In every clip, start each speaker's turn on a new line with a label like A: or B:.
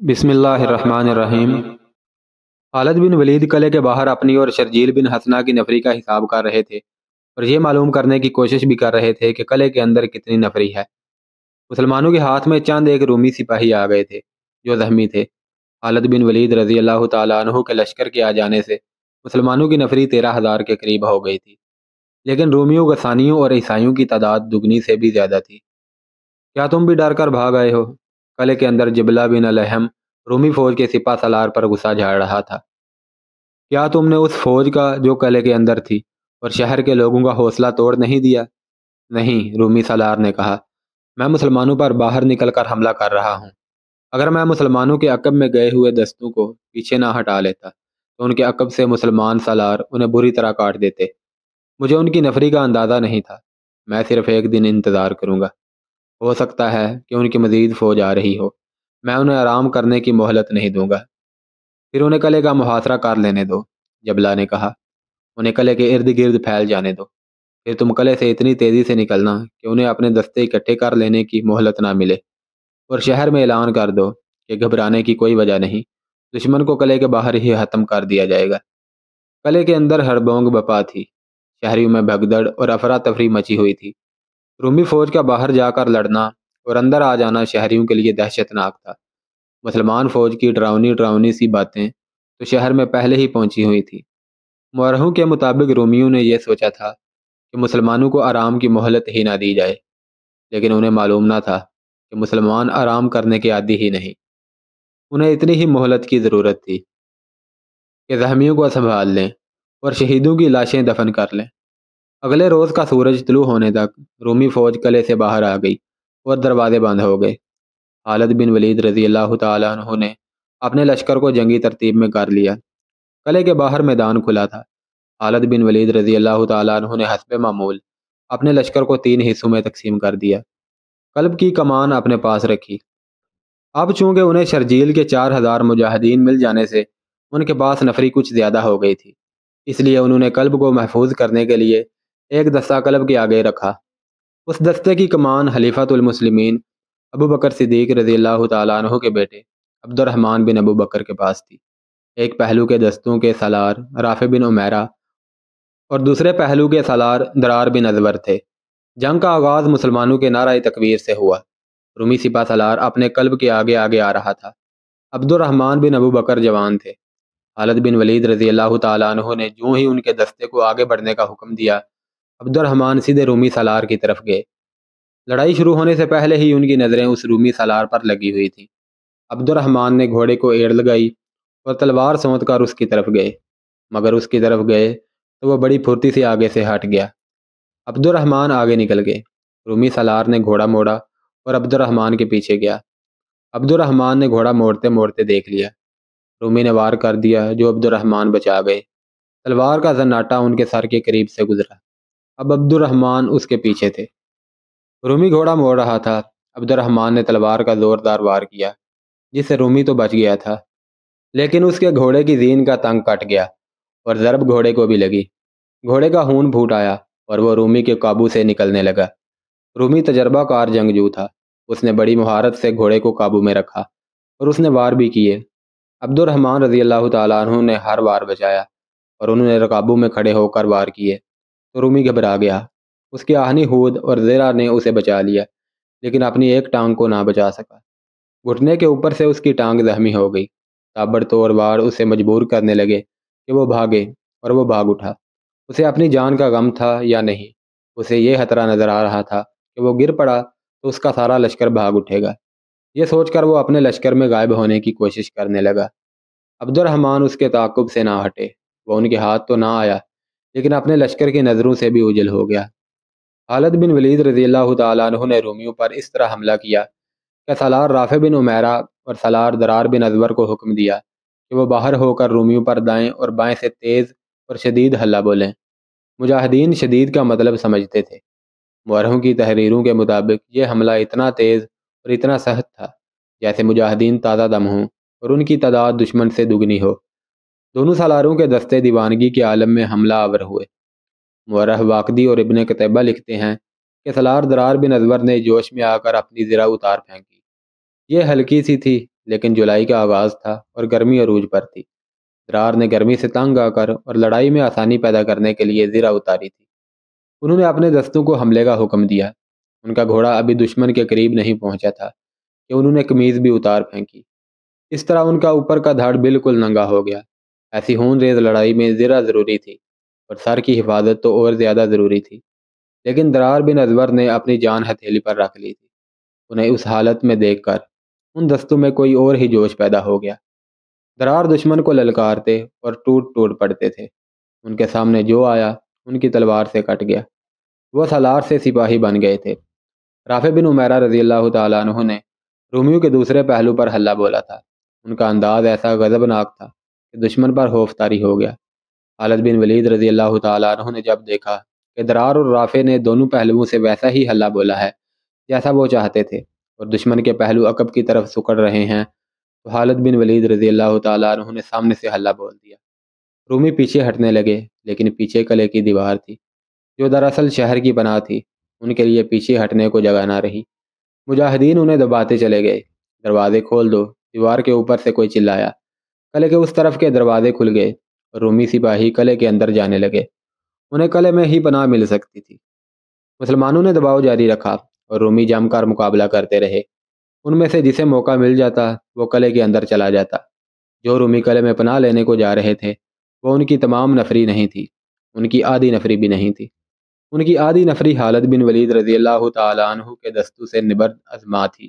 A: بسم اللہ الرحمن الرحیم۔ خالد بن ولید قلعے کے باہر اپنی اور شرجیل بن حسنہ کی نفری کا حساب کر رہے تھے اور یہ معلوم کرنے کی کوشش بھی کر رہے تھے کہ قلعے کے اندر کتنی نفری ہے۔ مسلمانوں کے ہاتھ میں چند ایک رومی سپاہی آ گئے تھے جو زخمی تھے۔ خالد بن ولید رضی اللہ تعالیٰ عنہ کے لشکر کے آ جانے سے مسلمانوں کی نفری 13,000 کے قریب ہو گئی تھی، لیکن رومیوں، غسانیوں اور عیسائیوں کی تعداد دگنی سے بھی زیادہ تھی۔ کیا تم بھی ڈر کر بھاگ آئے ہو؟ قلعے کے اندر جبلہ بن الہم رومی فوج کے سپہ سالار پر غصہ جھاڑ رہا تھا۔ کیا تم نے اس فوج کا جو قلعے کے اندر تھی اور شہر کے لوگوں کا حوصلہ توڑ نہیں دیا؟ نہیں، رومی سالار نے کہا، میں مسلمانوں پر باہر نکل کر حملہ کر رہا ہوں۔ اگر میں مسلمانوں کے عقب میں گئے ہوئے دستوں کو پیچھے نہ ہٹا لیتا تو ان کے عقب سے مسلمان سالار انہیں بری طرح کاٹ دیتے۔ مجھے ان کی نفری کا اندازہ نہیں تھا۔ میں صرف ایک دن انتظار کروں گا، ہو سکتا ہے کہ ان کی مزید فوج آ رہی ہو، میں انہیں آرام کرنے کی مہلت نہیں دوں گا۔ پھر انہیں قلعے کا محاصرہ کر لینے دو، جبلہ نے کہا، انہیں قلعے کے ارد گرد پھیل جانے دو۔ پھر تم قلعے سے اتنی تیزی سے نکلنا کہ انہیں اپنے دستے اکٹھے کر لینے کی مہلت نہ ملے، اور شہر میں اعلان کر دو کہ گھبرانے کی کوئی وجہ نہیں، دشمن کو قلعے کے باہر ہی ختم کر دیا جائے گا۔ قلعے کے اندر ہڑبونگ بپا تھی، شہریوں میں بھگدڑ اور افراتفری مچی ہوئی تھی۔ رومی فوج کا باہر جا کر لڑنا اور اندر آ جانا شہریوں کے لیے دہشت ناک تھا۔ مسلمان فوج کی ڈراؤنی سی باتیں تو شہر میں پہلے ہی پہنچی ہوئی تھی۔ مورخوں کے مطابق رومیوں نے یہ سوچا تھا کہ مسلمانوں کو آرام کی مہلت ہی نہ دی جائے، لیکن انہیں معلوم نہ تھا کہ مسلمان آرام کرنے کے عادی ہی نہیں۔ انہیں اتنی ہی مہلت کی ضرورت تھی کہ زخمیوں کو سنبھال لیں اور شہیدوں کی لاشیں دفن کر لیں۔ اگلے روز کا سورج طلوع ہونے تک رومی فوج قلعے سے باہر آ گئی اور دروازے بند ہو گئے۔ خالد بن ولید رضی اللہ تعالیٰ عنہ نے اپنے لشکر کو جنگی ترتیب میں کر لیا۔ قلعے کے باہر میدان کھلا تھا۔ خالد بن ولید رضی اللہ تعالیٰ عنہ نے حسب معمول اپنے لشکر کو 3 حصوں میں تقسیم کر دیا۔ قلب کی کمان اپنے پاس رکھی۔ اب چونکہ انہیں شرجیل کے 4,000 مجاہدین مل جانے سے ان کے پاس نفری کچھ زیادہ ہو گئی تھی، اس لیے انہوں نے قلب کو محفوظ کرنے کے لیے ایک دستہ قلب کے آگے رکھا۔ اس دستے کی کمان خلیفۃ المسلمین ابو بکر صدیق رضی اللہ تعالیٰ عنہ کے بیٹے عبد الرحمن بن ابو بکر کے پاس تھی۔ ایک پہلو کے دستوں کے سالار رافع بن عمیرہ اور دوسرے پہلو کے سالار درار بن ازور تھے۔ جنگ کا آغاز مسلمانوں کے نعرہ تکبیر سے ہوا۔ رومی سپہ سالار اپنے قلب کے آگے آگے آ رہا تھا۔ عبد الرحمن بن ابو بکر جوان تھے۔ خالد بن ولید رضی اللہ تعالیٰ عنہ نے جو ہی ان کے دستے کو آگے بڑھنے کا حکم دیا، عبد الرحمن سیدھے رومی سالار کی طرف گئے۔ لڑائی شروع ہونے سے پہلے ہی ان کی نظریں اس رومی سالار پر لگی ہوئی تھیں۔ عبد الرحمن نے گھوڑے کو ایڑ لگائی اور تلوار سونت کر اس کی طرف گئے، مگر اس کی طرف گئے تو وہ بڑی پھرتی سے آگے سے ہٹ گیا۔ عبد الرحمن آگے نکل گئے۔ رومی سالار نے گھوڑا موڑا اور عبد الرحمن کے پیچھے گیا۔ عبد الرحمن نے گھوڑا موڑتے موڑتے دیکھ لیا، رومی نے وار کر دیا جو عبد الرحمن بچا گئے۔ تلوار کا زناٹا ان کے سر کے قریب سے گزرا۔ اب عبد الرحمن اس کے پیچھے تھے۔ رومی گھوڑا موڑ رہا تھا۔ عبد الرحمن نے تلوار کا زوردار وار کیا، جس سے رومی تو بچ گیا تھا، لیکن اس کے گھوڑے کی زین کا تنگ کٹ گیا اور ضرب گھوڑے کو بھی لگی۔ گھوڑے کا خون پھوٹ آیا اور وہ رومی کے قابو سے نکلنے لگا۔ رومی تجربہ کار جنگجو تھا۔ اس نے بڑی مہارت سے گھوڑے کو قابو میں رکھا اور اس نے وار بھی کیے۔ عبد الرحمن رضی اللہ تعالیٰ عنہ نے ہر وار بچایا اور انہوں نے قابو میں کھڑے ہو کر وار کیے تو رومی گھبرا گیا۔ اس کی آہنی ہود اور زیرہ نے اسے بچا لیا، لیکن اپنی ایک ٹانگ کو نہ بچا سکا۔ گھٹنے کے اوپر سے اس کی ٹانگ زخمی ہو گئی۔ تابڑ توڑ وار اسے مجبور کرنے لگے کہ وہ بھاگے، اور وہ بھاگ اٹھا۔ اسے اپنی جان کا غم تھا یا نہیں، اسے یہ خطرہ نظر آ رہا تھا کہ وہ گر پڑا تو اس کا سارا لشکر بھاگ اٹھے گا۔ یہ سوچ کر وہ اپنے لشکر میں غائب ہونے کی کوشش کرنے لگا۔ عبد الرحمن اس کے تعاقب سے نہ ہٹے۔ وہ ان کے ہاتھ تو نہ آیا، لیکن اپنے لشکر کی نظروں سے بھی اوجھل ہو گیا۔ خالد بن ولید رضی اللہ تعالیٰ عنہ نے رومیوں پر اس طرح حملہ کیا کہ سالار رافع بن عمیرہ اور سالار درار بن ازور کو حکم دیا کہ وہ باہر ہو کر رومیوں پر دائیں اور بائیں سے تیز اور شدید حملہ بولیں۔ مجاہدین شدید کا مطلب سمجھتے تھے۔ مورخوں کی تحریروں کے مطابق یہ حملہ اتنا تیز اور اتنا سخت تھا جیسے مجاہدین تازہ دم ہوں اور ان کی تعداد دشمن سے دگنی ہو۔ دونوں سالاروں کے دستے دیوانگی کے عالم میں حملہ آور ہوئے۔ مورخ واقدی اور ابن قتیبہ لکھتے ہیں کہ سالار درار بن ازور نے جوش میں آ کر اپنی زرہ اتار پھینکی۔ یہ ہلکی سی تھی لیکن جولائی کا آغاز تھا اور گرمی عروج پر تھی۔ درار نے گرمی سے تنگ آ کر اور لڑائی میں آسانی پیدا کرنے کے لیے زرہ اتاری تھی۔ انہوں نے اپنے دستوں کو حملے کا حکم دیا۔ ان کا گھوڑا ابھی دشمن کے قریب نہیں پہنچا تھا کہ انہوں نے قمیض بھی اتار پھینکی۔ اس طرح ان کا اوپر کا دھڑ بالکل ننگا ہو گیا۔ ایسی خون ریز لڑائی میں زرہ ضروری تھی اور سر کی حفاظت تو اور زیادہ ضروری تھی، لیکن درار بن ازور نے اپنی جان ہتھیلی پر رکھ لی تھی۔ انہیں اس حالت میں دیکھ کر ان دستوں میں کوئی اور ہی جوش پیدا ہو گیا۔ درار دشمن کو للکارتے اور ٹوٹ ٹوٹ پڑتے تھے۔ ان کے سامنے جو آیا ان کی تلوار سے کٹ گیا۔ وہ سالار سے سپاہی بن گئے تھے۔ رافع بن عمیرہ رضی اللہ تعالیٰ عنہ نے رومیوں کے دوسرے پہلو پر حلہ بولا تھا۔ ان کا انداز ایسا غضبناک تھا کہ دشمن پر خوف طاری ہو گیا۔ خالد بن ولید رضی اللہ تعالیٰ عنہ نے جب دیکھا کہ درار اور رافع نے دونوں پہلوؤں سے ویسا ہی حلہ بولا ہے جیسا وہ چاہتے تھے، اور دشمن کے پہلو عقب کی طرف سکڑ رہے ہیں، تو خالد بن ولید رضی اللہ تعالیٰ عنہ نے سامنے سے حلہ بول دیا۔ رومی پیچھے ہٹنے لگے، لیکن پیچھے قلعے کی دیوار تھی جو دراصل شہر کی پناہ تھی۔ ان کے لیے پیچھے ہٹنے کو جگہ نہ رہی۔ مجاہدین انہیں دباتے چلے گئے۔ دروازے کھول دو، دیوار کے اوپر سے کوئی چلایا۔ قلعے کے اس طرف کے دروازے کھل گئے اور رومی سپاہی قلعے کے اندر جانے لگے۔ انہیں قلعے میں ہی پناہ مل سکتی تھی۔ مسلمانوں نے دباؤ جاری رکھا اور رومی جم کر مقابلہ کرتے رہے۔ ان میں سے جسے موقع مل جاتا وہ قلعے کے اندر چلا جاتا۔ جو رومی قلعے میں پناہ لینے کو جا رہے تھے وہ ان کی تمام نفری نہیں تھی، ان کی آدھی نفری بھی نہیں تھی۔ ان کی آدھی نفری خالد بن ولید رضی اللہ تعالیٰ عنہ کے دستوں سے نبرد ازما تھی۔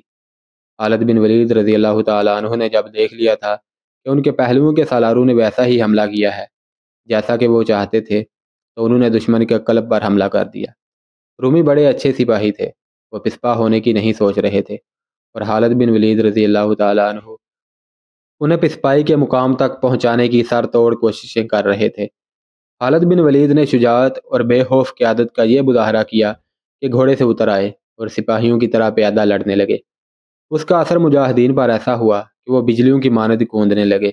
A: خالد بن ولید رضی اللہ تعالیٰ عنہ نے جب دیکھ لیا تھا کہ ان کے پہلوؤں کے سالاروں نے ویسا ہی حملہ کیا ہے جیسا کہ وہ چاہتے تھے، تو انہوں نے دشمن کے قلب پر حملہ کر دیا۔ رومی بڑے اچھے سپاہی تھے، وہ پسپا ہونے کی نہیں سوچ رہے تھے، اور خالد بن ولید رضی اللہ تعالیٰ عنہ انہیں پسپائی کے مقام تک پہنچانے کی سر توڑ کوششیں کر رہے تھے۔ خالد بن ولید نے شجاعت اور بے خوف قیادت کا یہ مظاہرہ کیا کہ گھوڑے سے اتر آئے اور سپاہیوں کی طرح پیادہ لڑنے لگے۔ اس کا اثر مجاہدین پر ایسا ہوا کہ وہ بجلیوں کی مانند کوندنے لگے۔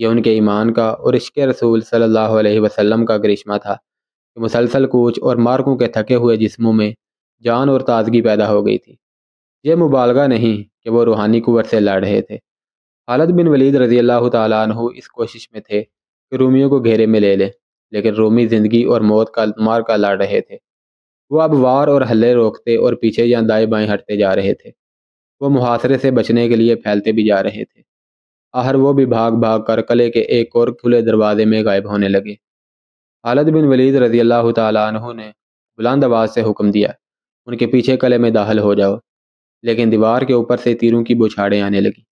A: یہ ان کے ایمان کا اور عشق رسول صلی اللہ علیہ وسلم کا کرشمہ تھا کہ مسلسل کوچ اور مارکوں کے تھکے ہوئے جسموں میں جان اور تازگی پیدا ہو گئی تھی۔ یہ مبالغہ نہیں کہ وہ روحانی قوت سے لڑ رہے تھے۔ خالد بن ولید رضی اللہ تعالیٰ عنہ اس کوشش میں تھے کہ رومیوں کو گھیرے میں لے لیں، لیکن رومی زندگی اور موت کا مارکا لڑ رہے تھے۔ وہ اب وار اور حلے روکتے اور پیچھے یا دائیں بائیں ہٹتے جا رہے تھے۔ وہ محاصرے سے بچنے کے لیے پھیلتے بھی جا رہے تھے۔ آخر وہ بھی بھاگ بھاگ کر قلعے کے ایک اور کھلے دروازے میں غائب ہونے لگے۔ خالد بن ولید رضی اللہ تعالیٰ عنہ نے بلند آواز سے حکم دیا، ان کے پیچھے قلعے میں داخل ہو جاؤ، لیکن دیوار کے اوپر سے تیروں کی بوچھاڑیں آنے لگیں،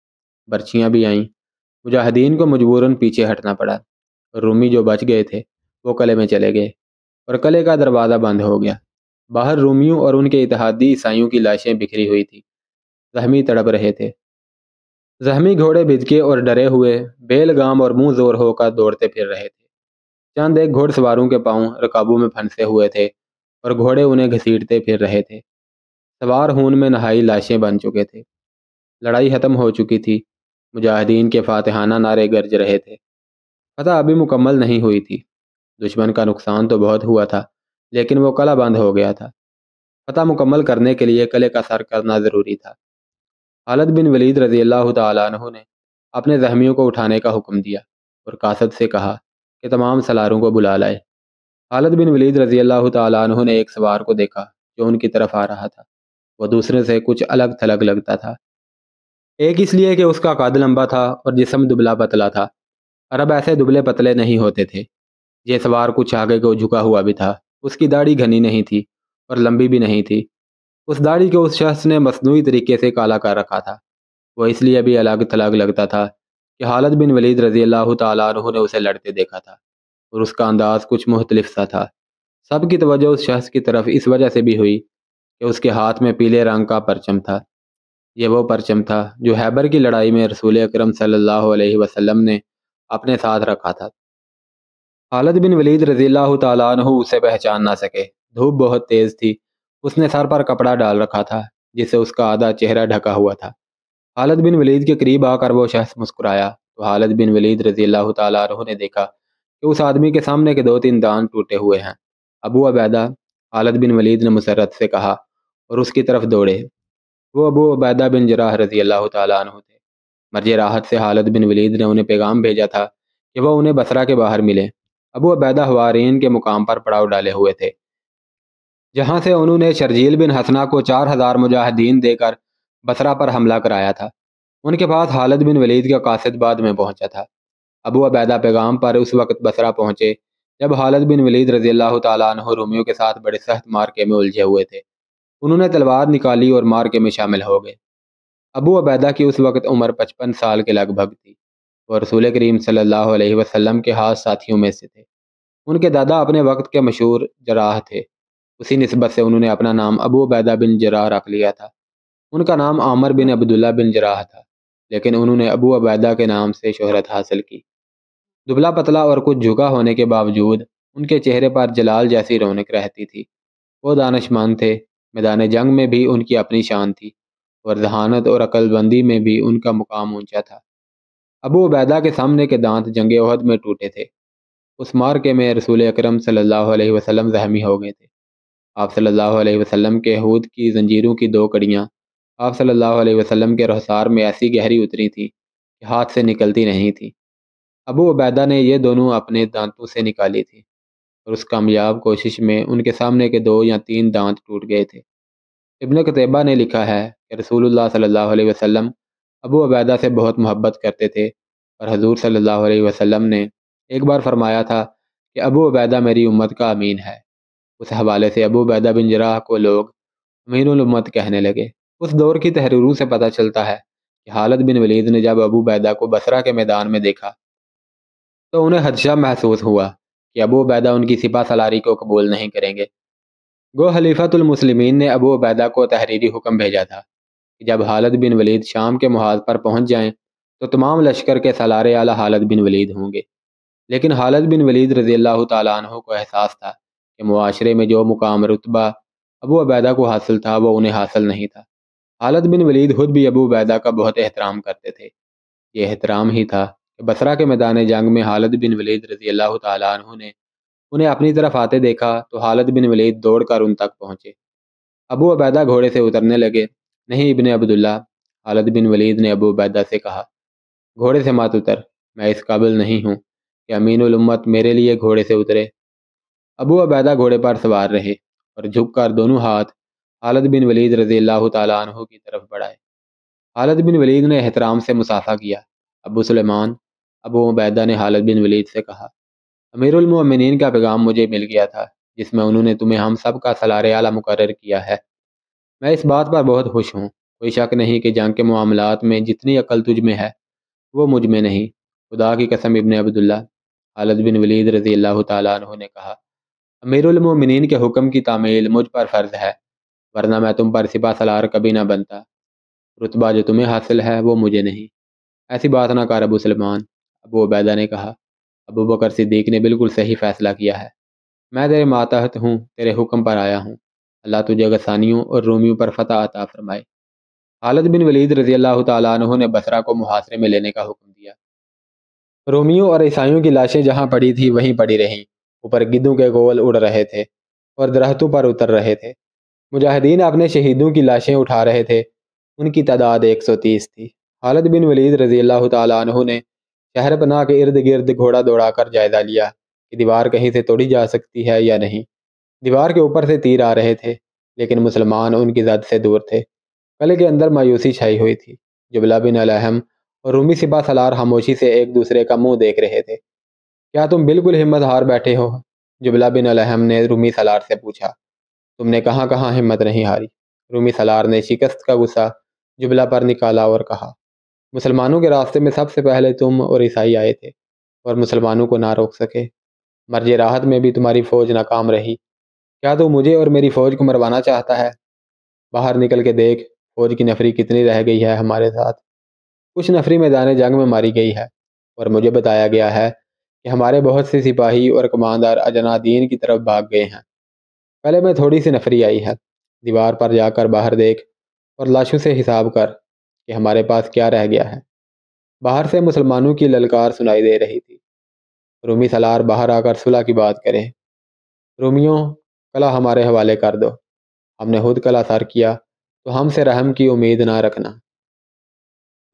A: برچھیاں بھی آئیں۔ مجاہدین کو مجبوراً پیچھے ہٹنا پڑا۔ رومی جو بچ گئے تھے وہ قلعے میں چلے گئے اور قلعے کا دروازہ بند ہو گیا۔ باہر رومیوں اور ان کے اتحادی عیسائیوں کی لاشیں بکھری ہوئی تھیں، زخمی تڑپ رہے تھے۔ زخمی گھوڑے بھجکے اور ڈرے ہوئے بیل گام اور منہ زور ہو کر دوڑتے پھر رہے تھے۔ چند ایک گھوڑ سواروں کے پاؤں رکابوں میں پھنسے ہوئے تھے اور گھوڑے انہیں گھسیٹتے پھر رہے تھے۔ سوار خون میں نہائی لاشیں بن چکے تھے۔ لڑائی ختم ہو چکی تھی۔ مجاہدین کے فاتحانہ نعرے گرج رہے تھے۔ فتح ابھی مکمل نہیں ہوئی تھی۔ دشمن کا نقصان تو بہت ہوا تھا، لیکن وہ قلعہ بند ہو گیا تھا۔ فتح مکمل کرنے کے لیے قلعے کا سر کرنا ضروری تھا۔ خالد بن ولید رضی اللہ تعالیٰ عنہ نے اپنے زخمیوں کو اٹھانے کا حکم دیا اور قاصد سے کہا کہ تمام سالاروں کو بلا لائے۔ خالد بن ولید رضی اللہ تعالیٰ عنہ نے ایک سوار کو دیکھا جو ان کی طرف آ رہا تھا۔ وہ دوسرے سے کچھ الگ تھلگ لگتا تھا، ایک اس لیے کہ اس کا قد لمبا تھا اور جسم دبلا پتلا تھا۔ عرب ایسے دبلے پتلے نہیں ہوتے تھے۔ یہ سوار کچھ آگے کو جھکا ہوا بھی تھا۔ اس کی داڑھی گھنی نہیں تھی اور لمبی بھی نہیں تھی۔ اس داڑھی کو اس شخص نے مصنوعی طریقے سے کالا کر رکھا تھا۔ وہ اس لیے بھی الگ تھلگ لگتا تھا کہ خالد بن ولید رضی اللہ تعالیٰ عنہ نے اسے لڑتے دیکھا تھا اور اس کا انداز کچھ مختلف سا تھا۔ سب کی توجہ اس شخص کی طرف اس وجہ سے بھی ہوئی کہ اس کے ہاتھ میں پیلے رنگ کا پرچم تھا۔ یہ وہ پرچم تھا جو خیبر کی لڑائی میں رسول اکرم صلی اللہ علیہ وسلم نے اپنے ساتھ رکھا تھا۔ خالد بن ولید رضی اللہ تعالیٰ عنہ اسے پہچان نہ سکے۔ دھوپ بہت تیز تھی۔ اس نے سر پر کپڑا ڈال رکھا تھا جس سے اس کا آدھا چہرہ ڈھکا ہوا تھا۔ خالد بن ولید کے قریب آ کر وہ شخص مسکرایا تو خالد بن ولید رضی اللہ تعالیٰ عنہ نے دیکھا کہ اس آدمی کے سامنے کے 2-3 دانت ٹوٹے ہوئے ہیں۔ ابو عبیدہ، خالد بن ولید نے مسرت سے کہا اور اس کی طرف دوڑے۔ وہ ابو عبیدہ بن جراح رضی اللہ تعالیٰ عنہ تھے۔ مرج راحت سے خالد بن ولید نے انہیں پیغام بھیجا تھا کہ وہ انہیں بصرہ کے باہر ملے۔ ابو عبیدہ حوارین کے مقام پر پڑاؤ ڈالے ہوئے تھے، جہاں سے انہوں نے شرجیل بن حسنہ کو 4,000 مجاہدین دے کر بصرہ پر حملہ کرایا تھا۔ ان کے پاس خالد بن ولید کا قاصد بعد میں پہنچا تھا۔ ابو عبیدہ پیغام پر اس وقت بصرہ پہنچے جب خالد بن ولید رضی اللہ تعالیٰ عنہ رومیوں کے ساتھ بڑے سخت مارکے میں الجھے ہوئے تھے۔ انہوں نے تلوار نکالی اور مارکے میں شامل ہو گئے۔ ابو عبیدہ کی اس وقت عمر 55 سال کے لگ بھگ تھی، اور رسول کریم صلی اللہ علیہ وسلم کے خاص ساتھیوں میں سے تھے۔ ان کے دادا اپنے وقت کے مشہور جراح تھے، اسی نسبت سے انہوں نے اپنا نام ابو عبیدہ بن جراح رکھ لیا تھا۔ ان کا نام عامر بن عبداللہ بن جراح تھا، لیکن انہوں نے ابو عبیدہ کے نام سے شہرت حاصل کی۔ دبلا پتلا اور کچھ جھکا ہونے کے باوجود ان کے چہرے پر جلال جیسی رونق رہتی تھی۔ وہ دانش مند تھے، میدان جنگ میں بھی ان کی اپنی شان تھی، اور ذہانت اور عقل بندی میں بھی ان کا مقام اونچا تھا۔ ابو عبیدہ کے سامنے کے دانت جنگ احد میں ٹوٹے تھے۔ اس مارکے میں رسول اکرم صلی اللہ علیہ وسلم زخمی ہو گئے تھے۔ آپ صلی اللہ علیہ وسلم کے احود کی زنجیروں کی 2 کڑیاں آپ صلی اللہ علیہ وسلم کے رخسار میں ایسی گہری اتری تھیں کہ ہاتھ سے نکلتی نہیں تھیں۔ ابو عبیدہ نے یہ دونوں اپنے دانتوں سے نکالی تھی، اور اس کامیاب کوشش میں ان کے سامنے کے 2 یا 3 دانت ٹوٹ گئے تھے۔ ابن قتیبہ نے لکھا ہے کہ رسول اللہ صلی اللہ علیہ وسلم ابو عبیدہ سے بہت محبت کرتے تھے، اور حضور صلی اللہ علیہ وسلم نے ایک بار فرمایا تھا کہ ابو عبیدہ میری امت کا امین ہے۔ اس حوالے سے ابو عبیدہ بن جراح کو لوگ امین الامت کہنے لگے۔ اس دور کی تحریروں سے پتہ چلتا ہے کہ خالد بن ولید نے جب ابو عبیدہ کو بصرہ کے میدان میں دیکھا تو انہیں خدشہ محسوس ہوا کہ ابو عبیدہ ان کی سپہ سالاری کو قبول نہیں کریں گے۔ گو خلیفۃ المسلمین نے ابو عبیدہ کو تحریری حکم بھیجا تھا کہ جب خالد بن ولید شام کے محاذ پر پہنچ جائیں تو تمام لشکر کے سالار اعلیٰ خالد بن ولید ہوں گے۔ لیکن خالد بن ولید رضی اللہ تعالیٰ عنہ کو احساس تھا کہ معاشرے میں جو مقام رتبہ ابو عبیدہ کو حاصل تھا وہ انہیں حاصل نہیں تھا۔ خالد بن ولید خود بھی ابو عبیدہ کا بہت احترام کرتے تھے۔ یہ احترام ہی تھا کہ بصرہ کے میدان جنگ میں خالد بن ولید رضی اللہ تعالیٰ عنہ نے انہیں اپنی طرف آتے دیکھا تو خالد بن ولید دوڑ کر ان تک پہنچے۔ ابو عبیدہ گھوڑے سے اترنے لگے۔ نہیں ابن عبداللہ، خالد بن ولید نے ابو عبیدہ سے کہا، گھوڑے سے مت اتر، میں اس قابل نہیں ہوں کہ امین الامت میرے لیے گھوڑے سے اترے۔ ابو عبیدہ گھوڑے پر سوار رہے اور جھک کر دونوں ہاتھ خالد بن ولید رضی اللہ تعالیٰ عنہ کی طرف بڑھائے۔ خالد بن ولید نے احترام سے مصافحہ کیا۔ ابو سلیمان، ابو عبیدہ نے خالد بن ولید سے کہا، امیر المؤمنین کا پیغام مجھے مل گیا تھا جس میں انہوں نے تمہیں ہم سب کا سالار اعلیٰ مقرر کیا ہے۔ میں اس بات پر بہت خوش ہوں۔ کوئی شک نہیں کہ جنگ کے معاملات میں جتنی عقل تجھ میں ہے وہ مجھ میں نہیں۔ خدا کی قسم ابن عبداللہ، خالد بن ولید رضی اللہ تعالیٰ عنہ نے کہا، امیر المؤمنین کے حکم کی تعمیل مجھ پر فرض ہے، ورنہ میں تم پر سپہ سالار کبھی نہ بنتا۔ رتبہ جو تمہیں حاصل ہے وہ مجھے نہیں۔ ایسی بات نہ کر ابو سلمان، ابو عبیدہ نے کہا، ابو بکر صدیق نے بالکل صحیح فیصلہ کیا ہے۔ میں تیرے ماتحت ہوں، تیرے حکم پر آیا ہوں۔ اللہ تجھے غسانیوں اور رومیوں پر فتح عطا فرمائے۔ خالد بن ولید رضی اللہ تعالیٰ عنہ نے بصرہ کو محاصرے میں لینے کا حکم دیا۔ رومیوں اور عیسائیوں کی لاشیں جہاں پڑی تھی وہیں پڑی رہیں، اوپر گدوں کے گول اڑ رہے تھے اور درختوں پر اتر رہے تھے۔ مجاہدین اپنے شہیدوں کی لاشیں اٹھا رہے تھے، ان کی تعداد 130 تھی۔ خالد بن ولید رضی اللہ تعالیٰ عنہ نے شہر پناہ کے ارد گرد گھوڑا دوڑا کر جائزہ لیا کہ دیوار کہیں سے توڑی جا سکتی ہے یا نہیں۔ دیوار کے اوپر سے تیر آ رہے تھے، لیکن مسلمان ان کی زد سے دور تھے۔ قلعے کے اندر مایوسی چھائی ہوئی تھی۔ جبلہ بن الہم اور رومی سپہ سالار خاموشی سے ایک دوسرے کا منہ دیکھ رہے تھے۔ کیا تم بالکل ہمت ہار بیٹھے ہو؟ جبلہ بن الہم نے رومی سالار سے پوچھا۔ تم نے کہاں کہاں ہمت نہیں ہاری؟ رومی سالار نے شکست کا غصہ جبلہ پر نکالا اور کہا، مسلمانوں کے راستے میں سب سے پہلے تم اور عیسائی آئے تھے اور مسلمانوں کو نہ روک سکے۔ مرج راحت میں بھی تمہاری فوج ناکام رہی۔ کیا تو مجھے اور میری فوج کو مروانا چاہتا ہے؟ باہر نکل کے دیکھ فوج کی نفری کتنی رہ گئی ہے ہمارے ساتھ۔ کچھ نفری میدان جنگ میں ماری گئی ہے، اور مجھے بتایا گیا ہے کہ ہمارے بہت سے سپاہی اور کماندار اجنادین کی طرف بھاگ گئے ہیں۔ قلعے میں تھوڑی سی نفری آئی ہے۔ دیوار پر جا کر باہر دیکھ اور لاشوں سے حساب کر کہ ہمارے پاس کیا رہ گیا ہے۔ باہر سے مسلمانوں کی للکار سنائی دے رہی تھی، رومی سالار باہر آ کر صلح کی بات کریں۔ رومیوں، قلعہ ہمارے حوالے کر دو۔ ہم نے خود قلعہ سر کیا تو ہم سے رحم کی امید نہ رکھنا۔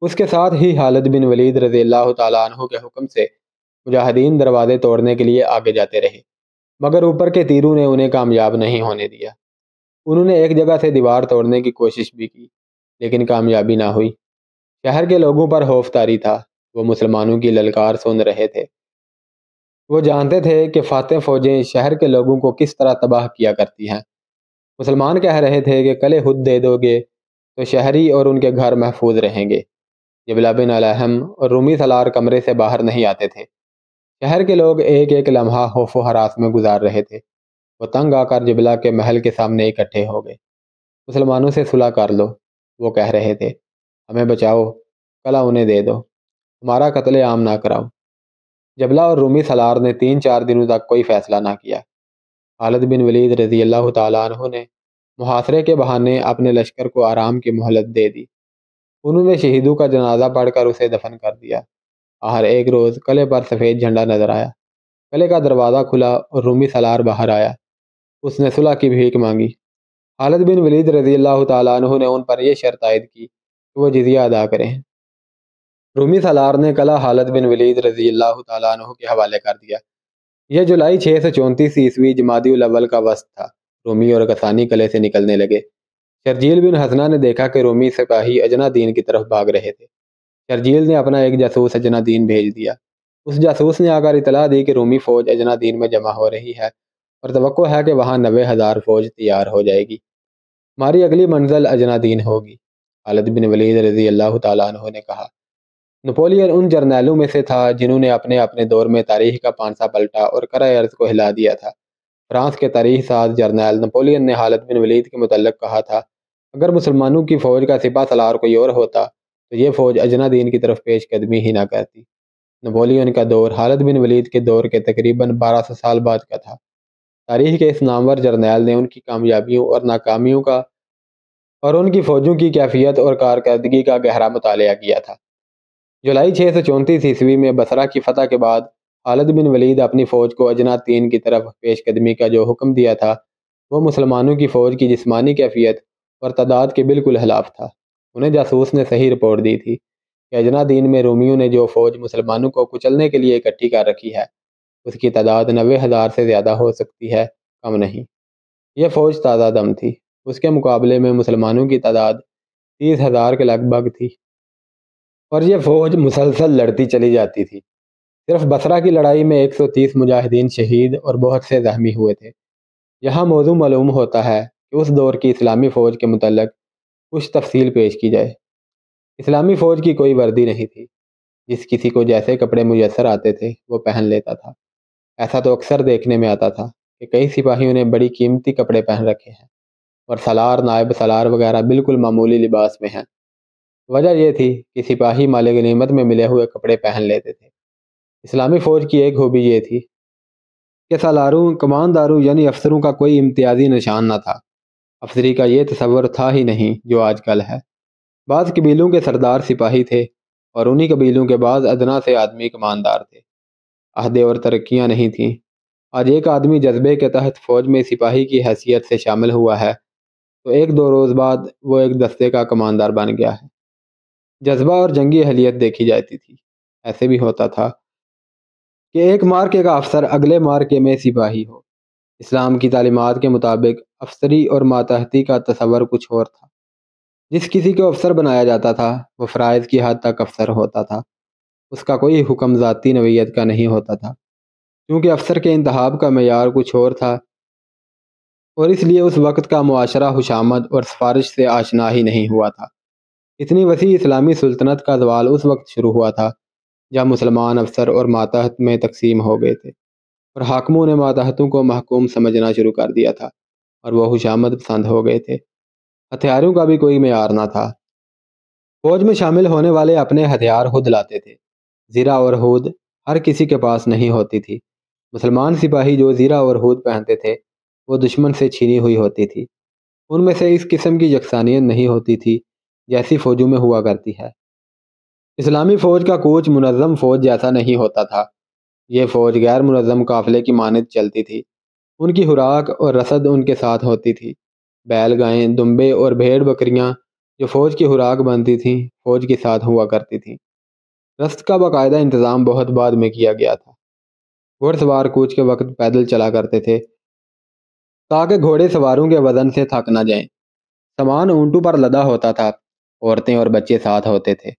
A: اس کے ساتھ ہی خالد بن ولید رضی اللہ تعالیٰ عنہ کے حکم سے مجاہدین دروازے توڑنے کے لیے آگے جاتے رہے، مگر اوپر کے تیروں نے انہیں کامیاب نہیں ہونے دیا۔ انہوں نے ایک جگہ سے دیوار توڑنے کی کوشش بھی کی، لیکن کامیابی نہ ہوئی۔ شہر کے لوگوں پر خوف طاری تھا، وہ مسلمانوں کی للکار سن رہے تھے۔ وہ جانتے تھے کہ فاتح فوجیں شہر کے لوگوں کو کس طرح تباہ کیا کرتی ہیں۔ مسلمان کہہ رہے تھے کہ قلعے خود دے دو گے تو شہری اور ان کے گھر محفوظ رہیں گے۔ جبلہ بن الہم اور رومی سالار کمرے سے باہر نہیں آتے تھے۔ شہر کے لوگ ایک ایک لمحہ خوف و ہراس میں گزار رہے تھے۔ وہ تنگ آ کر جبلہ کے محل کے سامنے اکٹھے ہو گئے۔ مسلمانوں سے صلح کر لو، وہ کہہ رہے تھے، ہمیں بچاؤ، قلعہ انہیں دے دو، ہمارا قتل عام نہ کراؤ۔ جبلہ اور رومی سالار نے 3-4 دنوں تک کوئی فیصلہ نہ کیا۔ خالد بن ولید رضی اللہ تعالیٰ عنہ نے محاصرے کے بہانے اپنے لشکر کو آرام کی مہلت دے دی۔ انہوں نے شہیدوں کا جنازہ پڑھ کر اسے دفن کر دیا۔ آخر ایک روز قلعے پر سفید جھنڈا نظر آیا۔ قلعے کا دروازہ کھلا اور رومی سالار باہر آیا۔ اس نے صلح کی بھیک مانگی۔ خالد بن ولید رضی اللہ تعالیٰ عنہ نے ان پر یہ شرط عائد کی کہ وہ جزیہ ادا کریں۔ رومی سالار نے قلعہ خالد بن ولید رضی اللہ تعالیٰ عنہ کے حوالے کر دیا۔ یہ جولائی 634 عیسوی جمادی الاول کا وسط تھا۔ رومی اور غسانی قلعے سے نکلنے لگے۔ شرجیل بن حسنہ نے دیکھا کہ رومی سپاہی اجنا دین کی طرف بھاگ رہے تھے۔ شرجیل نے اپنا ایک جاسوس اجنا دین بھیج دیا۔ اس جاسوس نے آ کر اطلاع دی کہ رومی فوج اجنا دین میں جمع ہو رہی ہے اور توقع ہے کہ وہاں 90,000 فوج تیار ہو جائے گی۔ ہماری اگلی منزل اجنا دین ہوگی، خالد بن ولید رضی اللہ تعالیٰ عنہ نے کہا۔ نپولین ان جرنیلوں میں سے تھا جنہوں نے اپنے اپنے دور میں تاریخ کا پانسا پلٹا اور کرۂ ارض کو ہلا دیا تھا۔ فرانس کے تاریخ ساز جرنیل نپولین نے خالد بن ولید کے متعلق کہا تھا، اگر مسلمانوں کی فوج کا سپہ سالار کوئی اور ہوتا تو یہ فوج اجنا دین کی طرف پیش قدمی ہی نہ کرتی۔ نپولین کا دور خالد بن ولید کے دور کے تقریباً 1200 سال بعد کا تھا۔ تاریخ کے اس نامور جرنیل نے ان کی کامیابیوں اور ناکامیوں کا اور ان کی فوجوں کی کیفیت اور کارکردگی کا گہرا مطالعہ کیا تھا۔ جولائی 634 عیسوی میں بصرہ کی فتح کے بعد خالد بن ولید اپنی فوج کو اجنا دین کی طرف پیش قدمی کا جو حکم دیا تھا وہ مسلمانوں کی فوج کی جسمانی کیفیت اور تعداد کے بالکل خلاف تھا۔ انہیں جاسوس نے صحیح رپورٹ دی تھی کہ اجنا دین میں رومیوں نے جو فوج مسلمانوں کو کچلنے کے لیے اکٹھی کر رکھی ہے اس کی تعداد 90,000 سے زیادہ ہو سکتی ہے، کم نہیں۔ یہ فوج تازہ دم تھی۔ اس کے مقابلے میں مسلمانوں کی تعداد 30,000 کے لگ بھگ تھی اور یہ فوج مسلسل لڑتی چلی جاتی تھی۔ صرف بصرہ کی لڑائی میں 130 مجاہدین شہید اور بہت سے زخمی ہوئے تھے۔ یہاں موضوع معلوم ہوتا ہے کہ اس دور کی اسلامی فوج کے متعلق کچھ تفصیل پیش کی جائے۔ اسلامی فوج کی کوئی وردی نہیں تھی۔ جس کسی کو جیسے کپڑے میسر آتے تھے وہ پہن لیتا تھا۔ ایسا تو اکثر دیکھنے میں آتا تھا کہ کئی سپاہیوں نے بڑی قیمتی کپڑے پہن رکھے ہیں اور سالار، نائب سالار وغیرہ بالکل معمولی لباس میں ہیں۔ وجہ یہ تھی کہ سپاہی مال غنیمت میں ملے ہوئے کپڑے پہن لیتے تھے۔ اسلامی فوج کی ایک خوبی یہ تھی کہ سالاروں، کمانداروں یعنی افسروں کا کوئی امتیازی نشان نہ تھا۔ افسری کا یہ تصور تھا ہی نہیں جو آج کل ہے۔ بعض قبیلوں کے سردار سپاہی تھے اور انہی قبیلوں کے بعض ادنا سے آدمی کماندار تھے۔ عہدے اور ترقیاں نہیں تھیں۔ آج ایک آدمی جذبے کے تحت فوج میں سپاہی کی حیثیت سے شامل ہوا ہے تو 1-2 روز بعد وہ ایک دستے کا کماندار بن گیا ہے۔ جذبہ اور جنگی اہلیت دیکھی جاتی تھی۔ ایسے بھی ہوتا تھا کہ ایک مارکے کا افسر اگلے مارکے میں سپاہی ہو۔ اسلام کی تعلیمات کے مطابق افسری اور ماتحتی کا تصور کچھ اور تھا۔ جس کسی کو افسر بنایا جاتا تھا وہ فرائض کی حد تک افسر ہوتا تھا، اس کا کوئی حکم ذاتی نوعیت کا نہیں ہوتا تھا، کیونکہ افسر کے انتخاب کا معیار کچھ اور تھا اور اس لیے اس وقت کا معاشرہ حشامت اور سفارش سے آشنا ہی نہیں ہوا تھا۔ اتنی وسیع اسلامی سلطنت کا زوال اس وقت شروع ہوا تھا جب مسلمان افسر اور ماتحت میں تقسیم ہو گئے تھے اور حاکموں نے ماتحتوں کو محکوم سمجھنا شروع کر دیا تھا اور وہ حشامت پسند ہو گئے تھے۔ ہتھیاروں کا بھی کوئی معیار نہ تھا۔ فوج میں شامل ہونے والے اپنے ہتھیار خود لاتے تھے۔ زرہ اور ہود ہر کسی کے پاس نہیں ہوتی تھی۔ مسلمان سپاہی جو زرہ اور ہود پہنتے تھے وہ دشمن سے چھینی ہوئی ہوتی تھی۔ ان میں سے اس قسم کی یکسانیت نہیں ہوتی تھی جیسی فوجوں میں ہوا کرتی ہے۔ اسلامی فوج کا کوچ منظم فوج جیسا نہیں ہوتا تھا۔ یہ فوج غیر منظم قافلے کی مانند چلتی تھی۔ ان کی خوراک اور رسد ان کے ساتھ ہوتی تھی۔ بیل گائیں، دمبے اور بھیڑ بکریاں جو فوج کی خوراک بنتی تھیں فوج کے ساتھ ہوا کرتی تھیں۔ رسد کا باقاعدہ انتظام بہت بعد میں کیا گیا تھا۔ گھوڑ سوار کوچ کے وقت پیدل چلا کرتے تھے تاکہ گھوڑے سواروں کے وزن سے تھک نہ جائیں۔ سامان اونٹوں پر لدا ہوتا تھا، عورتیں اور بچے ساتھ ہوتے تھے،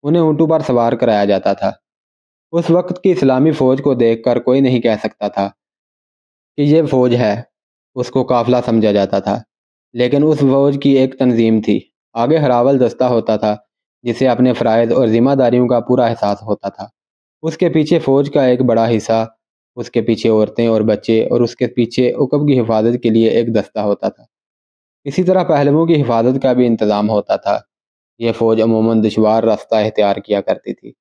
A: انہیں اونٹوں پر سوار کرایا جاتا تھا۔ اس وقت کی اسلامی فوج کو دیکھ کر کوئی نہیں کہہ سکتا تھا کہ یہ فوج ہے، اس کو قافلہ سمجھا جاتا تھا، لیکن اس فوج کی ایک تنظیم تھی۔ آگے ہراول دستہ ہوتا تھا جسے اپنے فرائض اور ذمہ داریوں کا پورا احساس ہوتا تھا۔ اس کے پیچھے فوج کا ایک بڑا حصہ، اس کے پیچھے عورتیں اور بچے، اور اس کے پیچھے عقب کی حفاظت کے لیے ایک دستہ ہوتا تھا۔ اسی طرح پہلووں کی حفاظت کا بھی انتظام ہوتا تھا۔ یہ فوج عموماً دشوار راستہ اختیار کیا کرتی تھی۔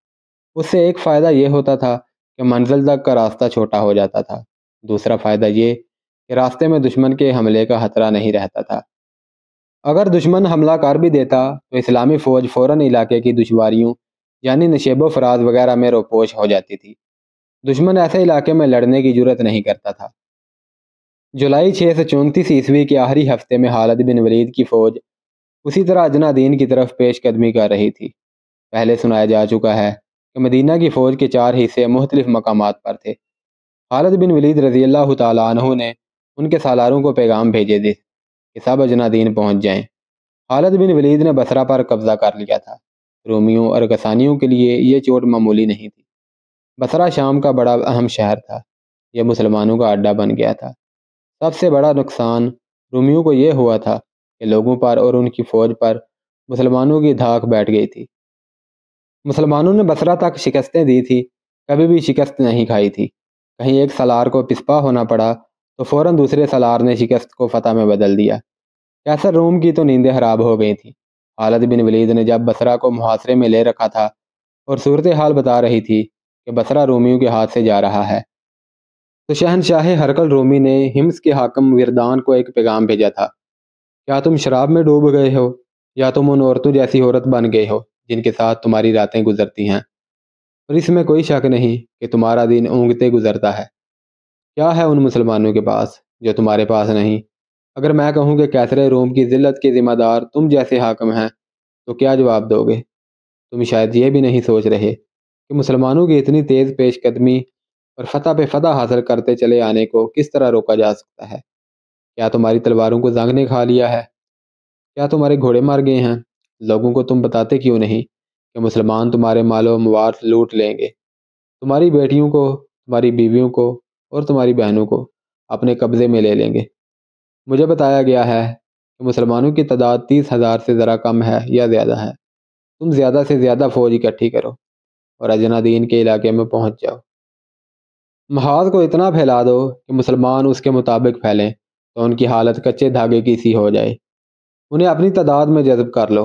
A: اس سے ایک فائدہ یہ ہوتا تھا کہ منزل تک کا راستہ چھوٹا ہو جاتا تھا، دوسرا فائدہ یہ کہ راستے میں دشمن کے حملے کا خطرہ نہیں رہتا تھا۔ اگر دشمن حملہ کر بھی دیتا تو اسلامی فوج فوراً علاقے کی دشواریوں یعنی نشیب و فراز وغیرہ میں روپوش ہو جاتی تھی۔ دشمن ایسے علاقے میں لڑنے کی جرت نہیں کرتا تھا۔ جولائی 634 عیسوی کے آخری ہفتے میں خالد بن ولید کی فوج اسی طرح اجنا دین کی طرف پیش قدمی کر رہی تھی۔ پہلے سنایا جا چکا ہے کہ مدینہ کی فوج کے 4 حصے مختلف مقامات پر تھے۔ خالد بن ولید رضی اللہ تعالیٰ عنہ نے ان کے سالاروں کو پیغام بھیجے تھے کہ سب اجنا دین پہنچ جائیں۔ خالد بن ولید نے بصرہ پر قبضہ کر لیا تھا۔ رومیوں اور غسانیوں کے لیے یہ چوٹ معمولی نہیں تھی۔ بصرہ شام کا بڑا اہم شہر تھا، یہ مسلمانوں کا اڈہ بن گیا تھا۔ سب سے بڑا نقصان رومیوں کو یہ ہوا تھا کہ لوگوں پر اور ان کی فوج پر مسلمانوں کی دھاک بیٹھ گئی تھی۔ مسلمانوں نے بصرہ تک شکستیں دی تھی، کبھی بھی شکست نہیں کھائی تھی۔ کہیں ایک سالار کو پسپا ہونا پڑا تو فوراً دوسرے سالار نے شکست کو فتح میں بدل دیا۔ کیسر روم کی تو نیندیں خراب ہو گئی تھیں۔ خالد بن ولید نے جب بصرہ کو محاصرے میں لے رکھا تھا اور صورتحال بتا رہی تھی کہ بصرہ رومیوں کے ہاتھ سے جا رہا ہے، تو شہنشاہ ہرقل رومی نے ہمس کے حاکم وردان کو ایک پیغام بھیجا تھا: کیا تم شراب میں ڈوب گئے ہو، یا تم ان عورتوں جیسی عورت بن گئے ہو جن کے ساتھ تمہاری راتیں گزرتی ہیں؟ اور اس میں کوئی شک نہیں کہ تمہارا دن اونگتے گزرتا ہے۔ کیا ہے ان مسلمانوں کے پاس جو تمہارے پاس نہیں؟ اگر میں کہوں کہ کیسر روم کی ذلت کے ذمہ دار تم جیسے حاکم ہیں تو کیا جواب دو گے؟ تم شاید یہ بھی نہیں سوچ رہے کہ مسلمانوں کی اتنی تیز پیش قدمی اور فتح پہ فتح حاصل کرتے چلے آنے کو کس طرح روکا جا سکتا ہے؟ کیا تمہاری تلواروں کو زنگ نے کھا لیا ہے؟ کیا تمہارے گھوڑے مر گئے ہیں؟ لوگوں کو تم بتاتے کیوں نہیں کہ مسلمان تمہارے مال و مواد لوٹ لیں گے، تمہاری بیٹیوں کو، تمہاری بیویوں کو اور تمہاری بہنوں کو اپنے قبضے میں لے لیں گے؟ مجھے بتایا گیا ہے کہ مسلمانوں کی تعداد 30,000 سے ذرا کم ہے یا زیادہ ہے۔ تم زیادہ سے زیادہ فوج اکٹھی کرو اور اجنا دین کے علاقے میں پہنچ جاؤ۔ محاذ کو اتنا پھیلا دو کہ مسلمان اس کے مطابق پھیلیں تو ان کی حالت کچے دھاگے کی سی ہو جائے۔ انہیں اپنی تعداد میں جذب کر لو،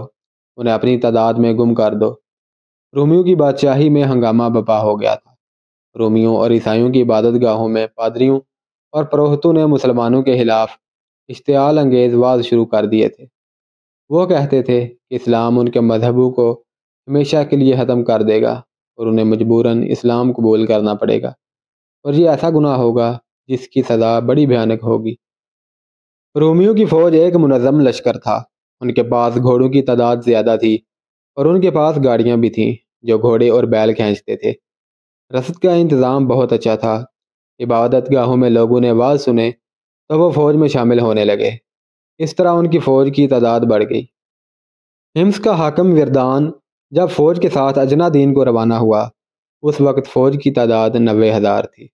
A: انہیں اپنی تعداد میں گم کر دو۔ رومیوں کی بادشاہی میں ہنگامہ بپا ہو گیا تھا۔ رومیوں اور عیسائیوں کی عبادت گاہوں میں پادریوں اور پروہتوں نے مسلمانوں کے خلاف اشتعال انگیز واز شروع کر دیے تھے۔ وہ کہتے تھے کہ اسلام ان کے مذہبوں کو ہمیشہ کے لیے ختم کر دے گا اور انہیں مجبوراً اسلام قبول کرنا پڑے گا، اور یہ ایسا گناہ ہوگا جس کی سزا بڑی بھیانک ہوگی۔ رومیوں کی فوج ایک منظم لشکر تھا۔ ان کے پاس گھوڑوں کی تعداد زیادہ تھی اور ان کے پاس گاڑیاں بھی تھیں جو گھوڑے اور بیل کھینچتے تھے۔ رسد کا انتظام بہت اچھا تھا۔ عبادت گاہوں میں لوگوں نے آواز سنے تو وہ فوج میں شامل ہونے لگے۔ اس طرح ان کی فوج کی تعداد بڑھ گئی۔ ہمس کا حاکم وردان جب فوج کے ساتھ اجنا دین کو روانہ ہوا، اس وقت فوج کی تعداد 90,000 تھی۔